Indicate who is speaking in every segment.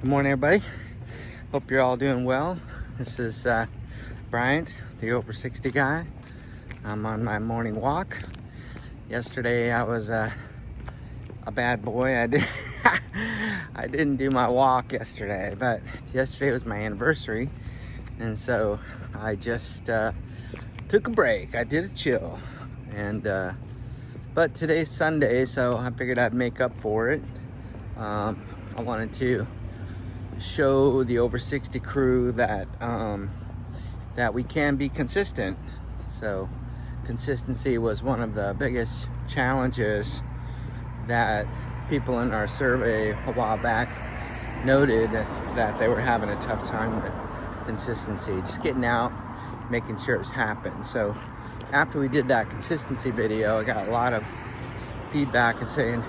Speaker 1: Good morning, everybody. Hope you're all doing well. This is Bryant, the over 60 guy. I'm on my morning walk. Yesterday I was a bad boy. I didn't do my walk yesterday, but yesterday was my anniversary, and so I just took a break. I did a chill, and but today's Sunday, so I figured I'd make up for it. I wanted to show the over 60 crew that that we can be consistent. So consistency was one of the biggest challenges that people in our survey a while back noted that they were having a tough time with consistency, just getting out, making sure it's happened. So after we did that consistency video, I got a lot of feedback and saying,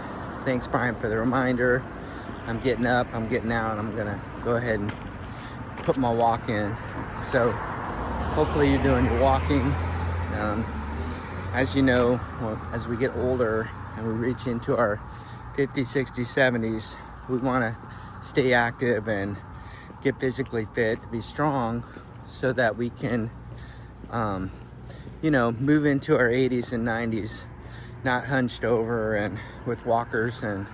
Speaker 1: thanks Brian for the reminder. I'm getting up, I'm getting out, I'm gonna go ahead and put my walk in. So hopefully you're doing your walking. As you know, as we get older and we reach into our 50s, 60s, 70s, we wanna stay active and get physically fit, be strong, so that we can, move into our 80s and 90s, not hunched over and with walkers and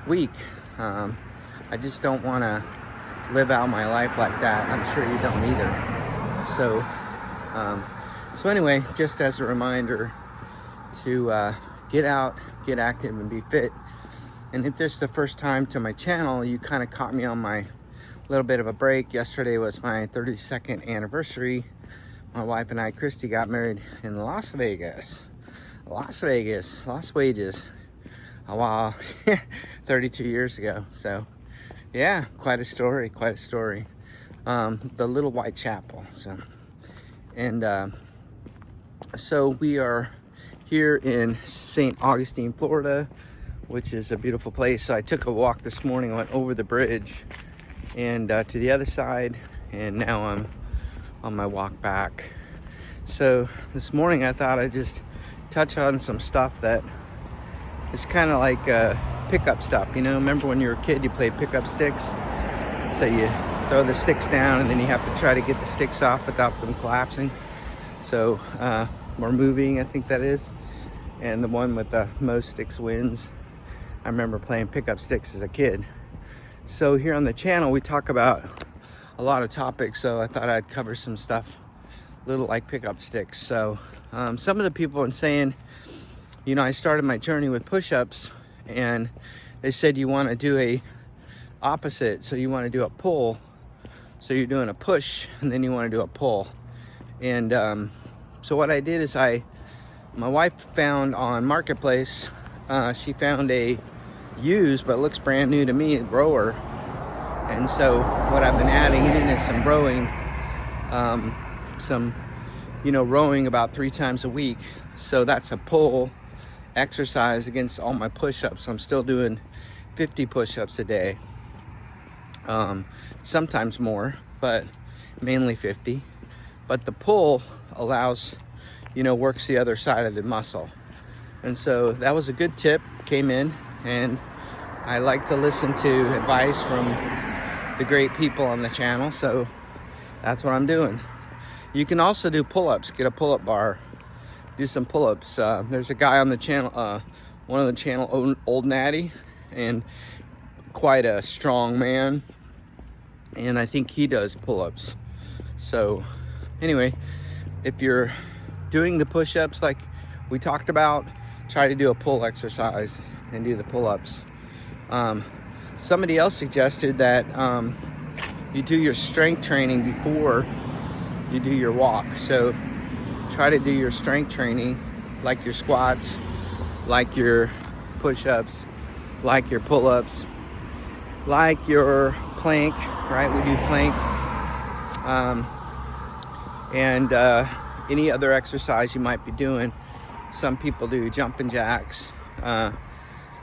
Speaker 1: weak. I just don't want to live out my life like that. I'm sure you don't either. So anyway, just as a reminder to get out, get active, and be fit. And if this is the first time to my channel, you kind of caught me on my little bit of a break. Yesterday was my 32nd anniversary. My wife and I, Christy, got married in Las Vegas. Las Wages. Wow, 32 years ago. So yeah, quite a story. The little white chapel. So we are here in St. Augustine, Florida, which is a beautiful place. So I took a walk this morning, went over the bridge and to the other side, and now I'm on my walk back. So this morning I thought I'd just touch on some stuff that it's kind of like pickup stuff, you know. Remember when you were a kid, you played pickup sticks? So you throw the sticks down and then you have to try to get the sticks off without them collapsing. So we're moving, I think that is. And the one with the most sticks wins. I remember playing pickup sticks as a kid. So here on the channel, we talk about a lot of topics. So I thought I'd cover some stuff, little like pickup sticks. So some of the people are saying, you know, I started my journey with push-ups, and they said you want to do a opposite. So you want to do a pull. So you're doing a push, and then you want to do a pull. And so what I did is my wife found on Marketplace, she found a used, but looks brand new to me, rower. And so what I've been adding in is some rowing, rowing about 3 times a week. So that's a pull exercise against all my push-ups. I'm still doing 50 push-ups a day, sometimes more, but mainly 50. But the pull allows, works the other side of the muscle. And so that was a good tip, came in, and I like to listen to advice from the great people on the channel, so that's what I'm doing. You can also do pull-ups, get a pull-up bar, do some pull-ups. There's a guy on the channel, one of the channel, Old Natty, and quite a strong man, and I think he does pull-ups. So anyway, if you're doing the push-ups like we talked about, try to do a pull exercise and do the pull-ups. Somebody else suggested that you do your strength training before you do your walk. So try to do your strength training, like your squats, like your push-ups, like your pull-ups, like your plank, right? We do plank. And any other exercise you might be doing. Some people do jumping jacks.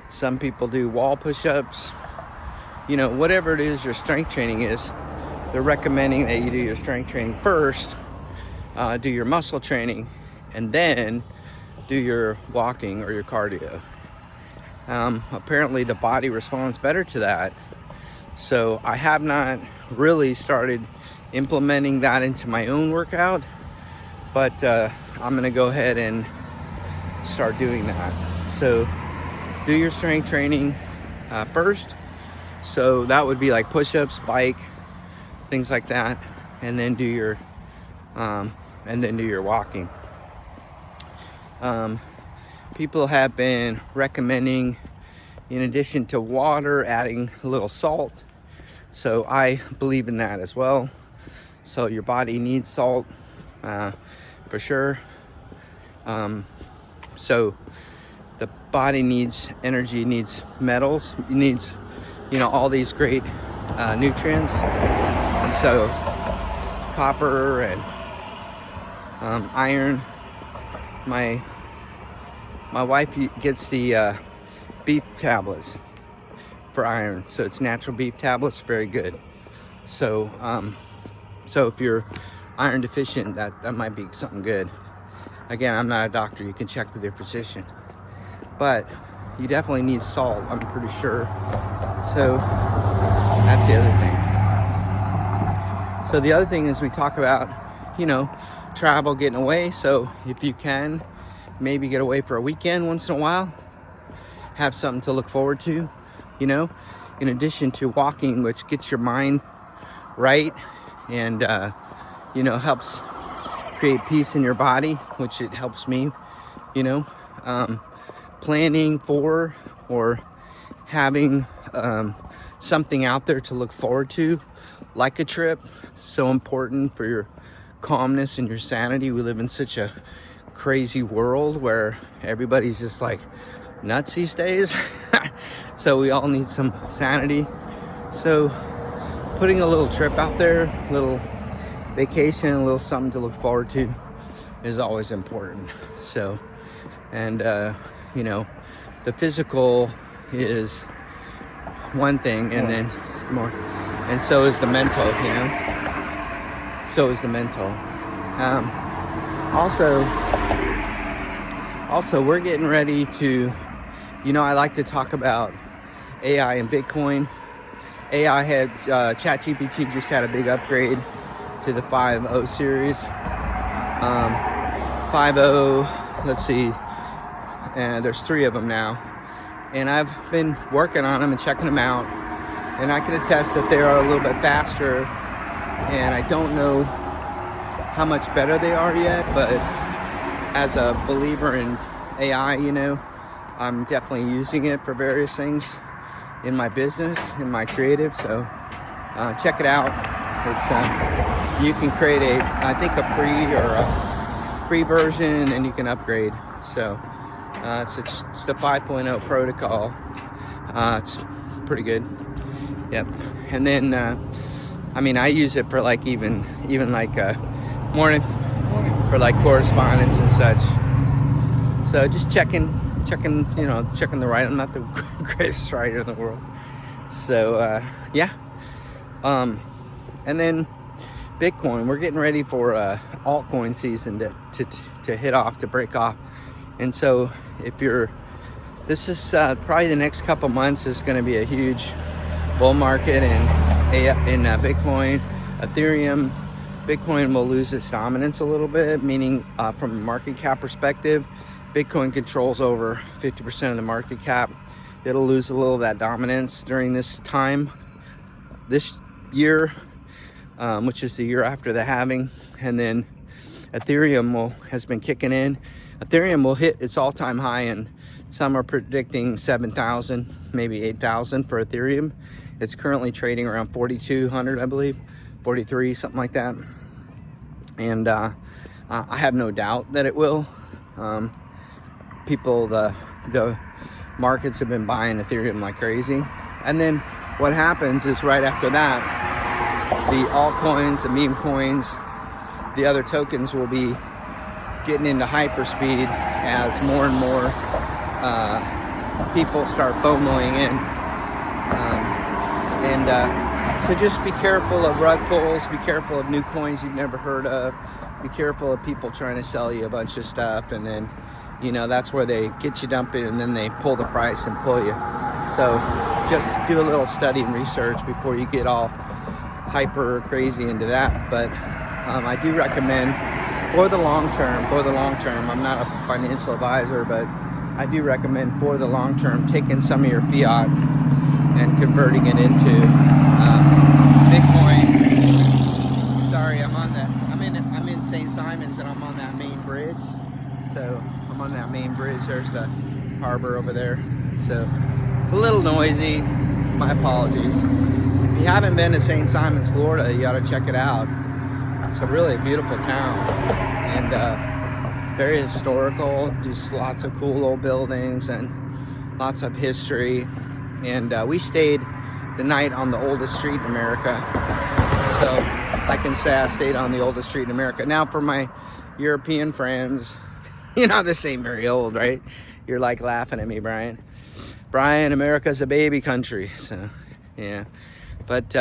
Speaker 1: Some people do wall push-ups. Whatever it is your strength training is, they're recommending that you do your strength training first, do your muscle training, and then do your walking or your cardio. Apparently the body responds better to that. So I have not really started implementing that into my own workout, but I'm gonna go ahead and start doing that. So do your strength training first. So that would be like push-ups, bike, things like that, and then do your walking. People have been recommending, in addition to water, adding a little salt. So I believe in that as well. So your body needs salt for sure. So the body needs energy, needs metals, needs, all these great nutrients. And so copper and iron. My wife gets the beef tablets for iron, so it's natural beef tablets, very good. So so if you're iron deficient, that might be something good. Again, I'm not a doctor, you can check with your physician, but you definitely need salt, I'm pretty sure. So that's the other thing. So the other thing is, we talk about travel, getting away. So if you can, maybe get away for a weekend once in a while, have something to look forward to, in addition to walking, which gets your mind right and helps create peace in your body, which it helps me, planning for or having something out there to look forward to, like a trip, so important for your calmness and your sanity. We live in such a crazy world where everybody's just like nuts these days. So we all need some sanity. So putting a little trip out there, a little vacation, a little something to look forward to is always important. So, and the physical is one thing, and then more, and so is the mental, so is the mental. Also we're getting ready to, I like to talk about AI and Bitcoin. AI had, ChatGPT just had a big upgrade to the 5.0 series. 5.0, let's see, and there's 3 of them now. And I've been working on them and checking them out. And I can attest that they are a little bit faster. And I don't know how much better they are yet, but as a believer in AI, I'm definitely using it for various things in my business, in my creative. So check it out. It's you can create a free version, and you can upgrade. So it's the 5.0 protocol. It's pretty good. Yep. And then I use it for like even like morning for like correspondence and such. So just checking the write. I'm not the greatest writer in the world. So yeah. And then Bitcoin, we're getting ready for altcoin season to hit off, to break off. And so this is probably the next couple months is going to be a huge bull market in Bitcoin, Ethereum. Bitcoin will lose its dominance a little bit, meaning from a market cap perspective, Bitcoin controls over 50% of the market cap. It'll lose a little of that dominance during this time, this year, which is the year after the halving. And then Ethereum has been kicking in. Ethereum will hit its all-time high, and some are predicting 7,000, maybe 8,000 for Ethereum. It's currently trading around 4,200, I believe, 43, something like that. And I have no doubt that it will. The markets have been buying Ethereum like crazy. And then what happens is right after that, the altcoins, the meme coins, the other tokens will be getting into hyperspeed as more and more people start FOMOing in. So just be careful of rug pulls, be careful of new coins you've never heard of, be careful of people trying to sell you a bunch of stuff, and then, that's where they get you dumping, and then they pull the price and pull you. So just do a little study and research before you get all hyper crazy into that. But I do recommend for the long term, I'm not a financial advisor, but I do recommend for the long term taking some of your fiat and converting it into Bitcoin. Sorry, I'm in St. Simon's and I'm on that main bridge. So I'm on that main bridge. There's the harbor over there. So it's a little noisy. My apologies. If you haven't been to St. Simon's, Florida, you ought to check it out. It's a really beautiful town and very historical. Just lots of cool old buildings and lots of history. And we stayed the night on the oldest street in America. So I can say I stayed on the oldest street in America. Now for my European friends, this ain't very old, right? You're like laughing at me, Brian. America's a baby country. So yeah. But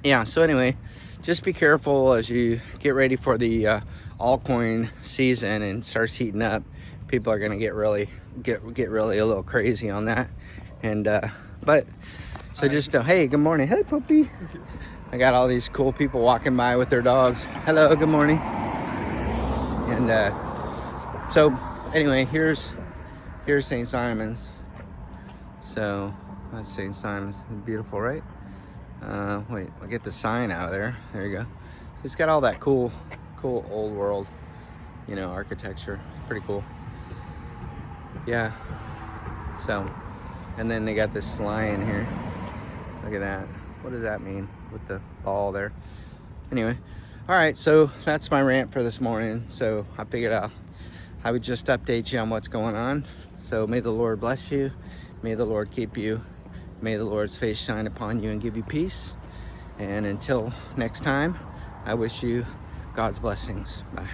Speaker 1: yeah, so anyway, just be careful as you get ready for the altcoin season and starts heating up. People are gonna get really a little crazy on that. And but so just hey, good morning. Hey, puppy. I got all these cool people walking by with their dogs. Hello, good morning. And so anyway, here's St. Simon's. So that's St. Simon's. Beautiful, right? Wait, I'll get the sign out of there. There you go. It's got all that cool old world, architecture. Pretty cool. Yeah. So, and then they got this lion here. Look at that. What does that mean with the ball there? Anyway, all right. So that's my rant for this morning. So I figured I would just update you on what's going on. So may the Lord bless you. May the Lord keep you. May the Lord's face shine upon you and give you peace. And until next time, I wish you God's blessings. Bye.